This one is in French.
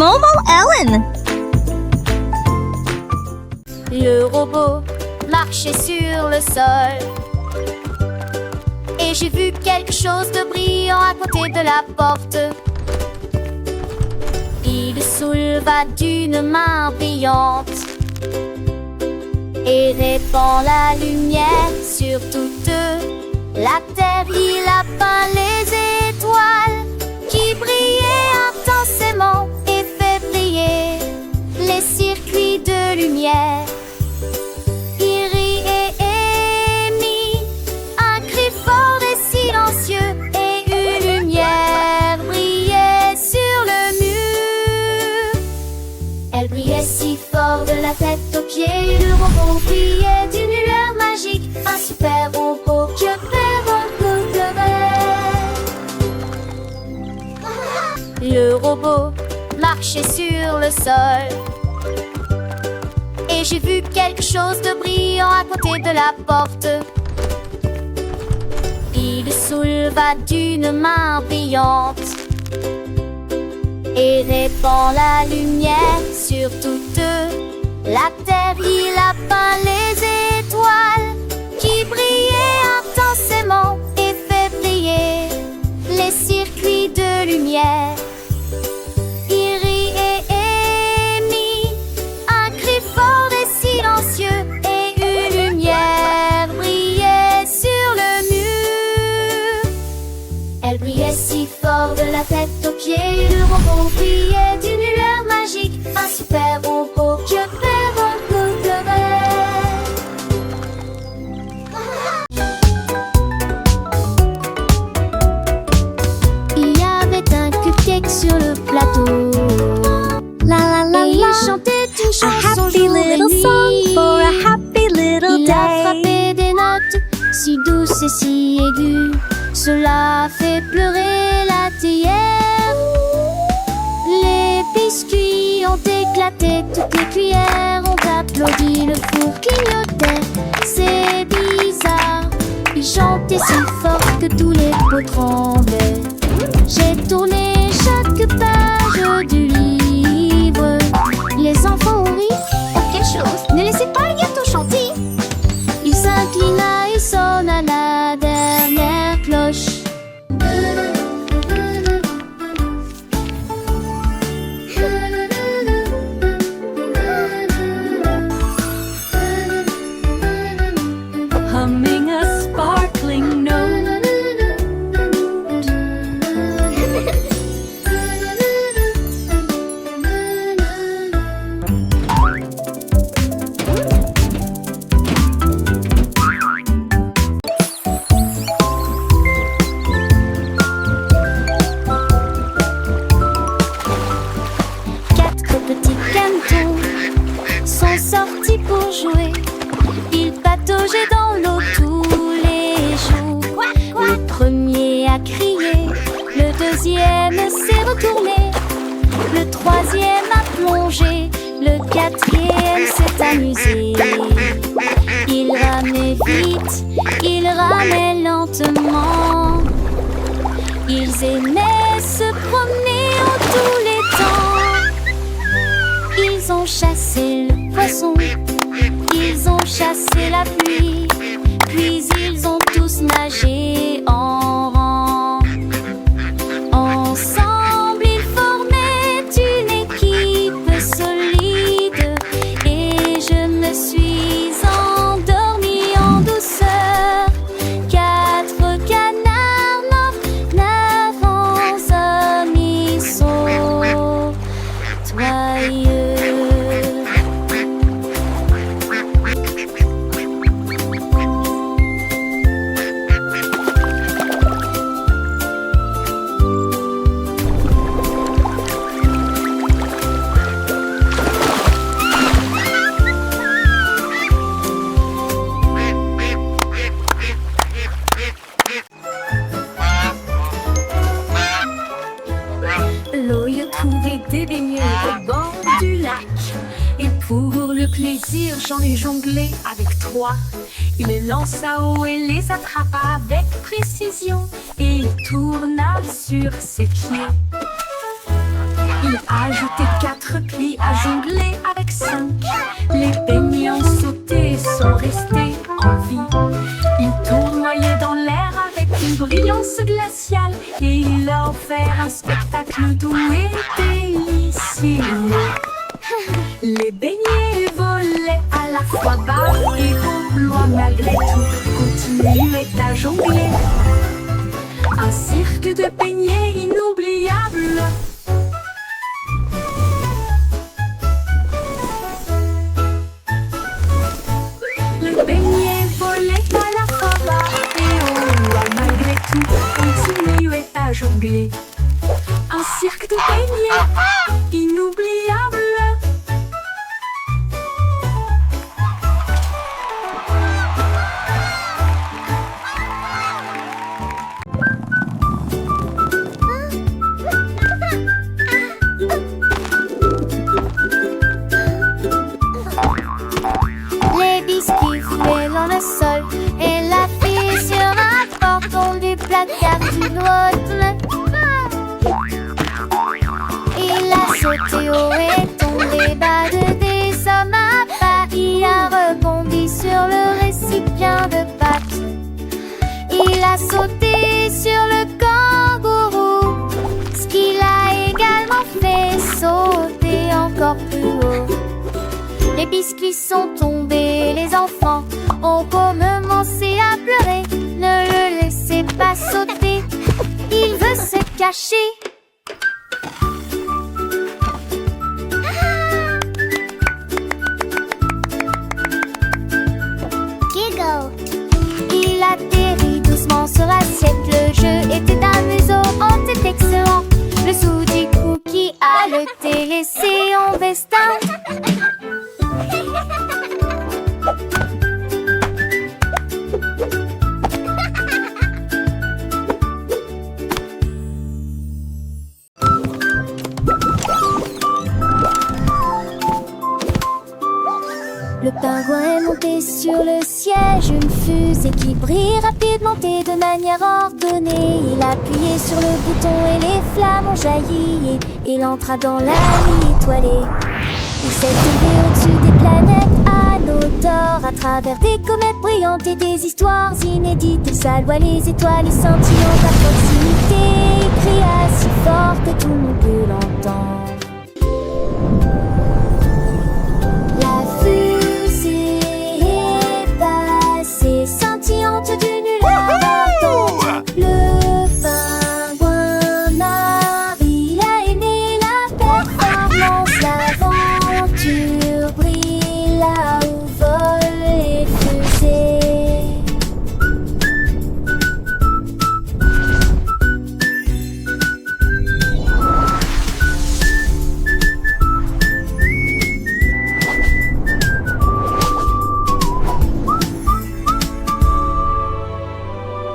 Momo Ellen. Le robot marchait sur le sol et j'ai vu quelque chose de brillant à côté de la porte. Il souleva d'une main brillante et répand la lumière sur toute la terre. Il a peint les étoiles qui brillaient intensément et fait briller les circuits de lumière. Il rit et émit un cri fort et silencieux et une lumière brillait sur le mur. Elle brillait si fort de la tête aux pieds. Le robot brillait d'une lueur magique, un super robot que Perron coudrait. Le robot marchait sur le sol et j'ai vu quelque chose de brillant à côté de la porte. Il souleva d'une main brillante et répand la lumière sur toute la terre. Il a peint les étoiles qui brillaient intensément et fait briller les circuits de lumière. Il rit et émit un cri fort et silencieux et une lumière brillait sur le mur. Elle brillait si fort de la tête aux pieds. Le robot brillait d'une lueur magique, un super robot que Perron coudrait. Il y avait un cupcake sur le plateau. La la la Et la. il chantait une A chanson happy jour et little song nuit. for a happy little Il a day. frappé des notes si douces et si aiguës. Cela fait pleurer la théière. Les biscuits ont éclaté, toutes les cuillères ont applaudi, le four clignotait. C'est bizarre, il chantait si fort que tous les pots tremblaient. J'ai tourné chaque page du livre. Les enfants ont ri. Oh, quelle chose! Ne laissez pas le gâteau chanter. Il s'inclina et sonna la dernière cloche. Humming a sparkling note. Quatre petits canetons sont sortis pour jouer. Ils pataugeaient dans l'eau tous les jours. Le premier a crié, le deuxième s'est retourné, le troisième a plongé, le quatrième s'est amusé. Il ramait vite, il ramait lentement. Ils aimaient se promener en tous les temps. Ils ont chassé le poisson, ils ont chassé la pluie, puis ils ont tous nagé en rang. Ensemble, ils formaient une équipe solide et je me suis endormie en douceur. Quatre canards morts, 9 amis sautoyeux. L'œil a trouvé des beignets au bord du lac. Et pour le plaisir, j'en ai jonglé avec 3. Il les lança haut et les attrapa avec précision. Et il tourna sur ses pieds. Il a ajouté 4, puis a jonglé avec 5. Les beignets ont sauté et sont restés en vie. Il tournoyait dans l'air avec une brillance glaciale et il a offert un spectacle doux et délicieux. Les beignets volaient à la fois bas et haut, loin malgré tout, continuaient à jongler. Un cirque de beignets inoubliable. Le beignet volait à la fois bas et haut, loin malgré tout, continuait à jongler. Un cirque de beignets inoubliable. Les biscuits foulés dans le sol et la fille sur un porton du placard d'une autre. Il a sauté haut et tombé bas de des hommes à pas. Il a rebondi sur le récipient de pâte. Il a sauté sur le kangourou, ce qui l'a également fait sauter encore plus haut. Les biscuits sont tombés, les enfants ont commencé à pleurer. Ne le laissez pas sauter, il veut se cacher. Giggle. Il atterrit doucement sur l'assiette, le jeu était amusant, était excellent. Le Sudoku qui a le laissé en destin. Le pingouin est monté sur le siège, une fusée qui brille rapidement et de manière ordonnée. Il a appuyé sur le bouton et les flammes ont jailli et il entra dans la nuit étoilée. Il s'est élevé au-dessus des planètes anneaux d'or, à travers des comètes brillantes et des histoires inédites. Il salua les étoiles et sentillantes à proximité, il cria si fort